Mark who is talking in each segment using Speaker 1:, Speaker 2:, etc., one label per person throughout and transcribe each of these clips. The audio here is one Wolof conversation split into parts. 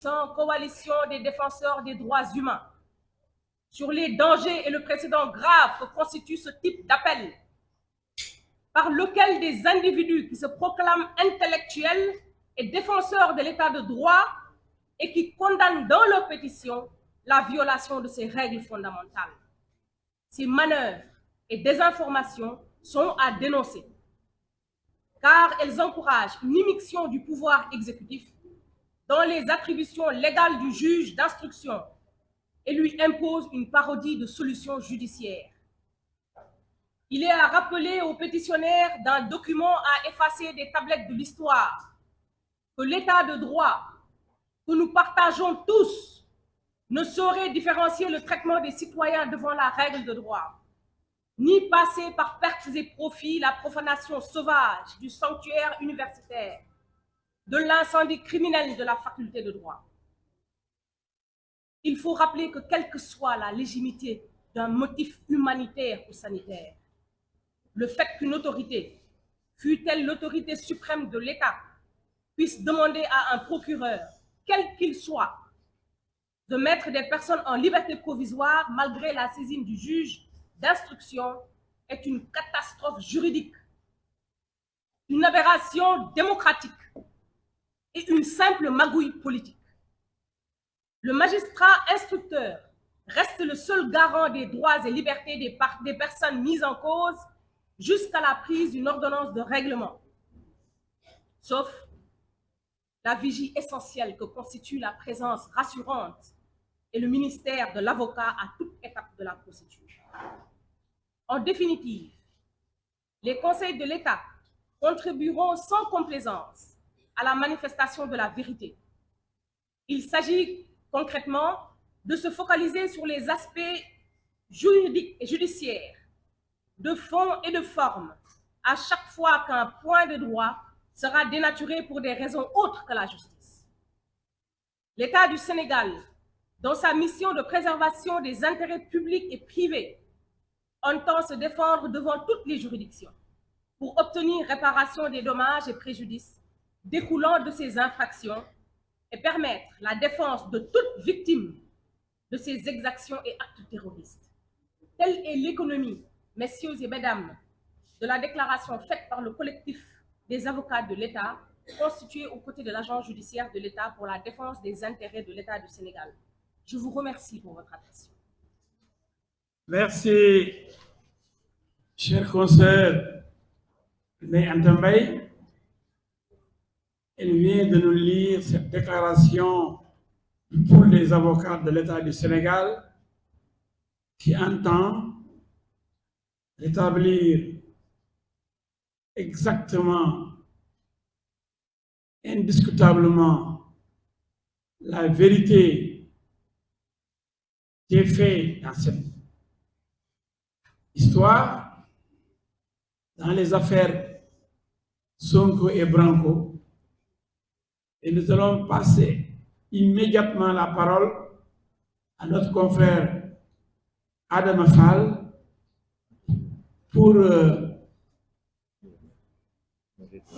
Speaker 1: sans coalition des défenseurs des droits humains sur les dangers et le précédent grave que constitue ce type d'appel, par lequel des individus qui se proclament intellectuels et défenseurs de l'état de droit et qui condamnent dans leur pétition la violation de ces règles fondamentales. Ces manœuvres et désinformations sont à dénoncer, car elles encouragent une immixtion du pouvoir exécutif dans les attributions légales du juge d'instruction et lui imposent une parodie de solutions judiciaires. Il est à rappeler aux pétitionnaires d'un document à effacer des tablettes de l'histoire que l'état de droit que nous partageons tous ne saurait différencier le traitement des citoyens devant la règle de droit, ni passer par pertes et profits la profanation sauvage du sanctuaire universitaire, de l'incendie criminel de la faculté de droit. Il faut rappeler que quelle que soit la légitimité d'un motif humanitaire ou sanitaire, le fait qu'une autorité, fût-elle l'autorité suprême de l'État, puisse demander à un procureur, quel qu'il soit, de mettre des personnes en liberté provisoire malgré la saisine du juge d'instruction est une catastrophe juridique, une aberration démocratique et une simple magouille politique. Le magistrat instructeur reste le seul garant des droits et libertés des personnes mises en cause jusqu'à la prise d'une ordonnance de règlement, sauf la vigie essentielle que constitue la présence rassurante et le ministère de l'avocat à toute étape de la procédure. En définitive, les conseils de l'État contribueront sans complaisance à la manifestation de la vérité. Il s'agit concrètement de se focaliser sur les aspects juridiques et judiciaires, de fond et de forme, à chaque fois qu'un point de droit sera dénaturé pour des raisons autres que la justice. L'État du Sénégal, dans sa mission de préservation des intérêts publics et privés, entend se défendre devant toutes les juridictions pour obtenir réparation des dommages et préjudices découlant de ces infractions et permettre la défense de toute victime de ces exactions et actes terroristes. Telle est l'économie, messieurs et mesdames, de la déclaration faite par le collectif des avocats de l'État, constitué aux côtés de l'agent judiciaire de l'État pour la défense des intérêts de l'État du Sénégal. Je vous remercie pour votre attention.
Speaker 2: Merci, cher conseiller Ndeye Anta Mbaye. Elle vient de nous lire cette déclaration du pool des avocats de l'État du Sénégal qui entend rétablir exactement, indiscutablement, la vérité des faits dans cette histoire, dans les affaires Sonko et Branco. Et nous allons passer immédiatement la parole à notre confrère Adama Fall pour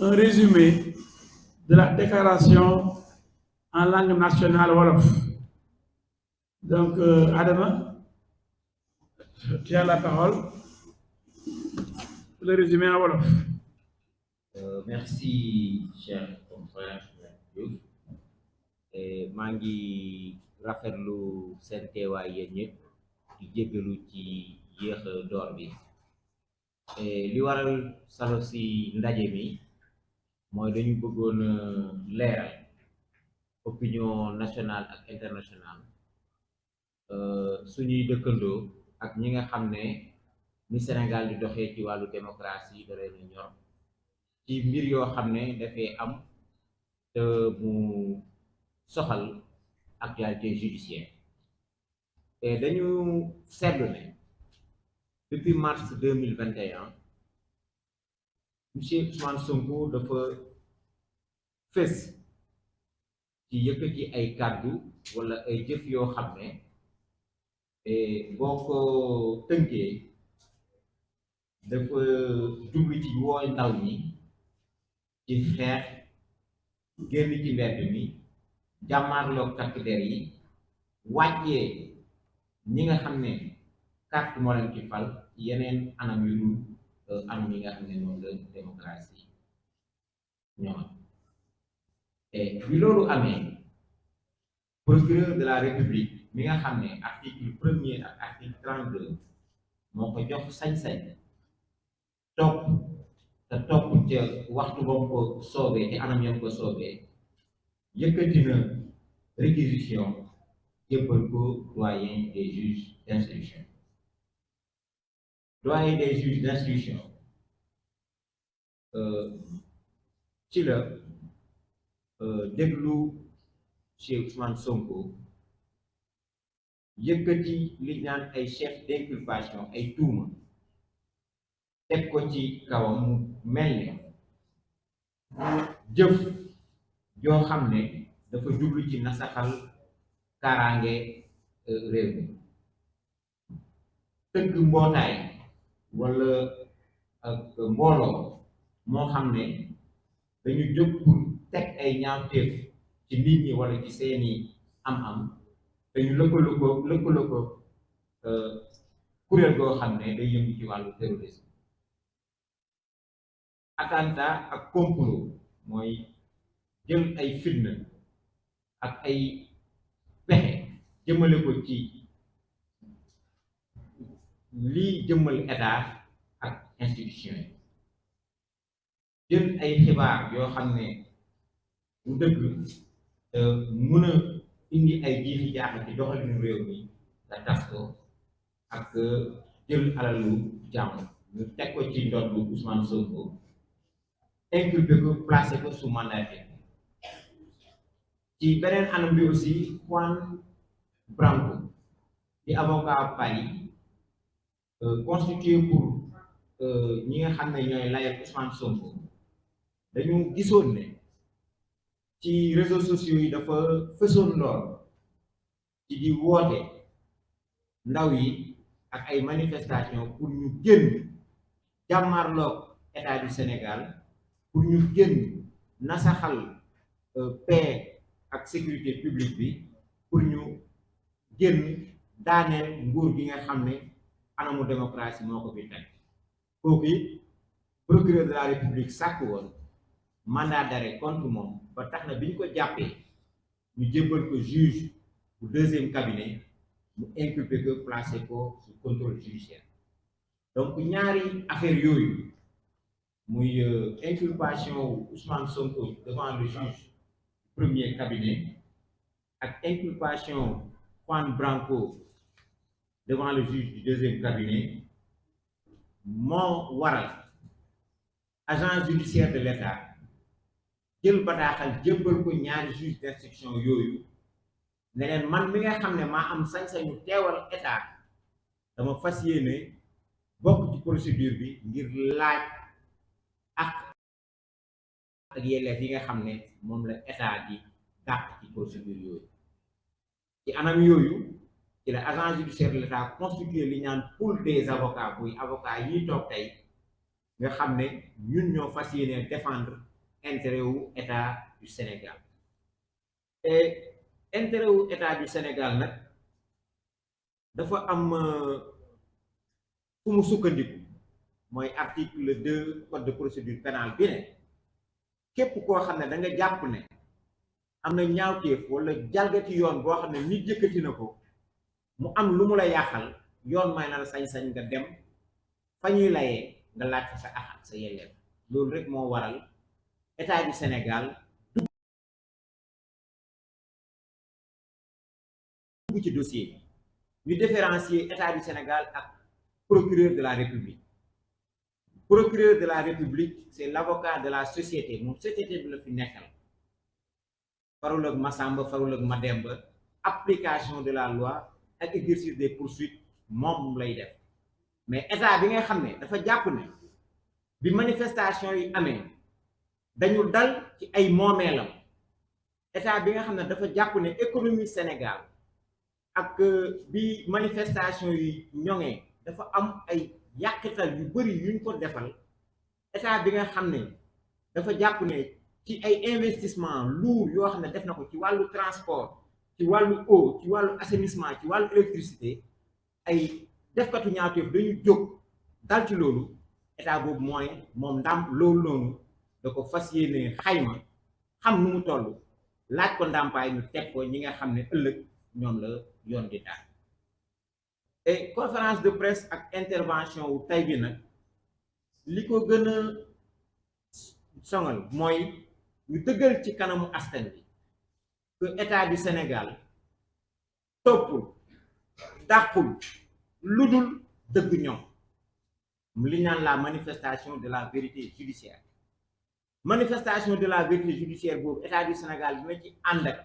Speaker 2: un résumé de la déclaration en langue nationale wolof. Donc, Adama, tu as la parole pour le résumé en wolof.
Speaker 3: Merci, cher confrère Diouf. maa ngi rafetlu seen teewaay yéen ñëpp di jéggalu ci yéex door bi. li waral salo si ndaje mi mooy dañu bëggoon leeral opinion nationale ak internationale suñuy dëkkandoo ak ñi nga xam ne ni Sénégal di doxee ci wàllu démocratie da leen a ñor ci mbir yoo xam ne dafay am te mu soxal actualité judiciaire. Et dañu seetlu ne depuis mars 2021 monsieur Ousmane Sonko dafa fës ci yëkkati ay kàddu wala ay jëf yoo xam ne boo ko tënkee dafa jublu ci woo ndaw ñi ci xeex génn ci mbedd mi jàmmaarloog takk der yi wàccee ñi nga xam ne carte moo leen ci fal yeneen anam yu dul anam yi nga xam ne moom la démocratie ñoo et bi loolu amee procureur de la république mi nga xam ne article 1er ak article 32 moo ko jox sañ-sañ topp te topp ca waxtu ba mu ko soobee te anam yam ko soobee yëkkati na réquisition jébbal ko doyen des juges d'instruction. Doyen des juges d'instruction ci la déglu Cheikh Ousmane Sonko yëkkati li naan ay chef d'inculpation ay tuuma teg ko ci kawam mu mel ne jëf joo xam ne dafa jublu ci nasaxal kaaraange réew mi tëgg mbootaay wala ak mbooloo moo xam ne dañu jóg pour teg ay ñaawteef ci nit ñi wala ci seeni am-am te ñu lëkkaloo ko kuréel goo xam ne day yëngu ci wàllu terrorisme. attentat ak complot mooy jël ay fitna ak ay pexe jëmale ko ci lii jëmmal état ak institution yi jël ay xibaar yoo xam ne bu dëgg mun a indi ay jiixi jaaxa ci doxalinu réew mi nga tas ko ak jël alalu jàmm ñu teg ko ci ndoddu Ousmane Sonko inculpé ko placé ko sous mandat de dépôt. ci beneen anam bi aussi Juan Branco di avocat Paris constitué pour ñi nga xam ne ñooy layal Ousmane Sonko dañu gisoon ne ci réseaux sociaux yi dafa fësoon lool ci di woote ndaw yi ak ay manifestations pour ñu génn jàmmarloog état du Sénégal pour ñu génn nasaxal paix ak sécurité publique bi pour ñu génn daaneel nguur gi nga xam ne anamu démocratie moo ko fi teg kooku it procureur de la république sàkk woon mandat d'arrêt contre moom ba tax na bi ñu ko jàppee ñu jébbal ko juge bu deuxième cabinet mu inculpé ko placé ko sous contrôle judiciaire. donc ñaari affaire yooyu muy inculpation Ousmane Sonko devant le juge du premier cabinet ak inculpation Juan Branco devant le juge du deuxième cabinet moo waral agent judiciaire de l'État jël bataaxal jébbal ko ñaari juge d'instruction yooyu ne leen man mi nga xam ne maa am sañ-sañu teewal état dama fas yéene bokk ci procédure bi ngir laaj ak yelleef yi nga xam ne moom la état di dàq ci procédure yooyu. ci anam yooyu ci la agent judiciaire de l'État constitué li ñaan pool des avocats buy avocat yi toog tey nga xam ne ñun ñoo fas yéene défendre intérêt wu état du Sénégal et intérêt wu état du Sénégal nag dafa am fu mu sukkandiku mooy article 2 code de procédure pénale bi ne képp koo xam ne da nga jàpp ne am na ñaawteef wala jalgati yoon boo xam ne nit yëkkati na ko mu am lu mu la yàqal yoon may na la sañ-sañ nga dem fa ñuy layee nga laaj fa sa àq sa yelleef loolu rek moo waral état du Sénégal dugg ci dossier ñu différencier état du Sénégal ak procureur de la République. Procureur de la République c'est l'avocat de la société moom société bi la fi nekkal farul ak Masamba farul ak Mademba application de la loi ak exercice des poursuites moom lay def mais état bi nga xam ne dafa jàpp ne bi manifestation yi amee dañu dal ci ay moomeelam état bi nga xam ne dafa jàpp ne économie Sénégal ak bi manifestation yi ñoŋee dafa am ay yàqital yu bari yuñ ko defal état bi nga xam ne dafa jàpp ne ci ay investissement lourd yoo xam ne def na ko ci wàllu transport ci wàllu eau ci wàllu assainissement ci wàllu électricité ay defkatu ñaawteef dañu jóg dal ci loolu état boobu mooy moom loolu noonu da ko fas yéene xayma xam nu mu toll laaj ko ndàmpaay ñu teg ko ñi nga xam ne ëllëg ñoom la yoon di daal. et conférence de presse ak intervention wu tey bi nag li ko gën a sonal mooy ñu dëggal ci kanamu askan bi que état du Sénégal toppul dàqul lu dul dëgg ñoom li naan la manifestation de la vérité judiciaire. Manifestation de la vérité judiciaire boobu état du Sénégal dina ci ànd ak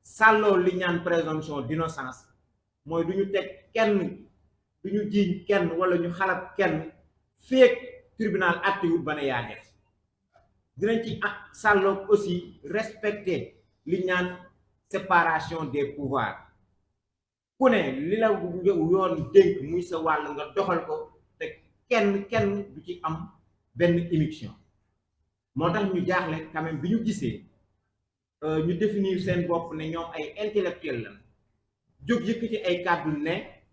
Speaker 3: sàlloo li ñaan présomption d'innocence mooy du ñu teg kenn du ñu jiiñ kenn wala ñu xalab kenn feek tribunal àttewul ba ne yaa def. dinañ ci sàlloo aussi respecter li ñaan séparation des pouvoirs ku ne li la yoon dénk muy sa wàll nga doxal ko te kenn du ci am benn immixtion. moo tax ñu jaaxle quand même bi ñu gisee ñu définir seen bopp ne ñoom ay intellectuel la jóg yëkkati ay kàddu ne